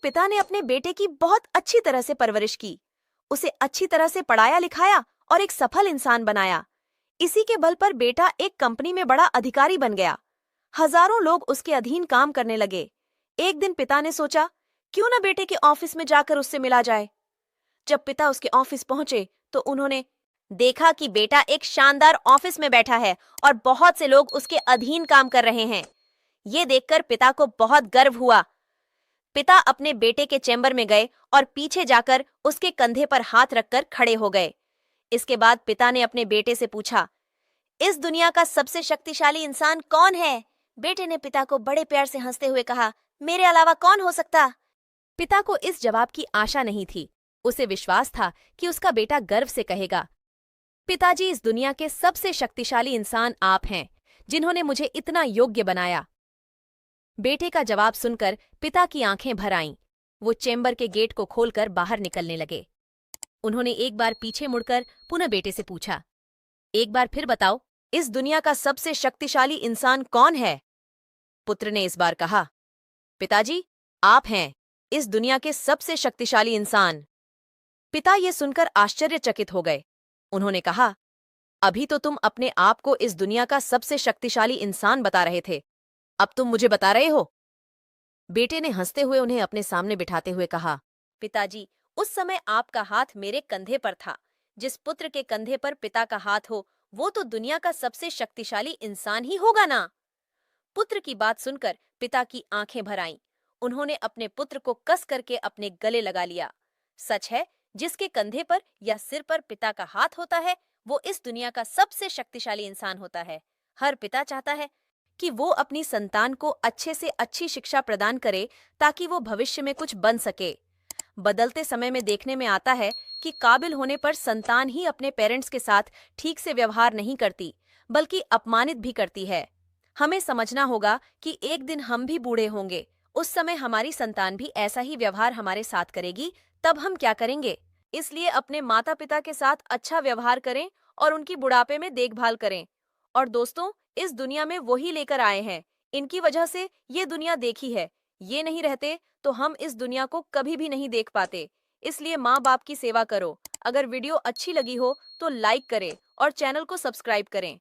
पिता ने अपने बेटे की बहुत अच्छी तरह से परवरिश की, उसे अच्छी तरह से पढ़ाया लिखाया और एक सफल इंसान बनाया। इसी के बल पर बेटा एक कंपनी में बड़ा अधिकारी बन गया। हजारों लोग उसके अधीन काम करने लगे। एक दिन पिता ने सोचा, क्यों न बेटे के ऑफिस में जाकर उससे मिला जाए। जब पिता उसके ऑफिस पहुंचे तो उन्होंने देखा कि बेटा एक शानदार ऑफिस में बैठा है और बहुत से लोग उसके अधीन काम कर रहे हैं। ये देखकर पिता को बहुत गर्व हुआ। पिता अपने बेटे के चैम्बर में गए और पीछे जाकर उसके कंधे पर हाथ रखकर खड़े हो गए। इसके बाद पिता ने अपने बेटे से पूछा, इस दुनिया का सबसे शक्तिशाली इंसान कौन है? बेटे ने पिता को बड़े प्यार से हंसते हुए कहा, मेरे अलावा कौन हो सकता? पिता को इस जवाब की आशा नहीं थी। उसे विश्वास था कि उसका बेटा गर्व से कहेगा, पिताजी, इस दुनिया के सबसे शक्तिशाली इंसान आप हैं, जिन्होंने मुझे इतना योग्य बनाया। बेटे का जवाब सुनकर पिता की आंखें भर आईं। वो चैम्बर के गेट को खोलकर बाहर निकलने लगे। उन्होंने एक बार पीछे मुड़कर पुनः बेटे से पूछा, एक बार फिर बताओ, इस दुनिया का सबसे शक्तिशाली इंसान कौन है? पुत्र ने इस बार कहा, पिताजी, आप हैं इस दुनिया के सबसे शक्तिशाली इंसान। पिता ये सुनकर आश्चर्यचकित हो गए। उन्होंने कहा, अभी तो तुम अपने आप को इस दुनिया का सबसे शक्तिशाली इंसान बता रहे थे, अब तुम मुझे बता रहे हो? बेटे ने हंसते हुए उन्हें अपने सामने बिठाते हुए कहा, पिताजी, उस समय आपका हाथ मेरे कंधे पर था। जिस पुत्र के कंधे पर पिता का हाथ हो, वो तो दुनिया का सबसे शक्तिशाली इंसान ही होगा ना। पुत्र की बात सुनकर पिता की आंखें भर आईं। उन्होंने अपने पुत्र को कस करके अपने गले लगा लिया। सच है, जिसके कंधे पर या सिर पर पिता का हाथ होता है, वो इस दुनिया का सबसे शक्तिशाली इंसान होता है। हर पिता चाहता है कि वो अपनी संतान को अच्छे से अच्छी शिक्षा प्रदान करे, ताकि वो भविष्य में कुछ बन सके। बदलते समय में देखने में आता है कि काबिल होने पर संतान ही अपने पेरेंट्स के साथ ठीक से व्यवहार नहीं करती, बल्कि अपमानित भी करती है। हमें समझना होगा कि एक दिन हम भी बूढ़े होंगे, उस समय हमारी संतान भी ऐसा ही व्यवहार हमारे साथ करेगी, तब हम क्या करेंगे? इसलिए अपने माता पिता के साथ अच्छा व्यवहार करें और उनकी बुढ़ापे में देखभाल करें। और दोस्तों, इस दुनिया में वही लेकर आए हैं, इनकी वजह से ये दुनिया देखी है। ये नहीं रहते तो हम इस दुनिया को कभी भी नहीं देख पाते। इसलिए माँ बाप की सेवा करो। अगर वीडियो अच्छी लगी हो तो लाइक करें और चैनल को सब्सक्राइब करें।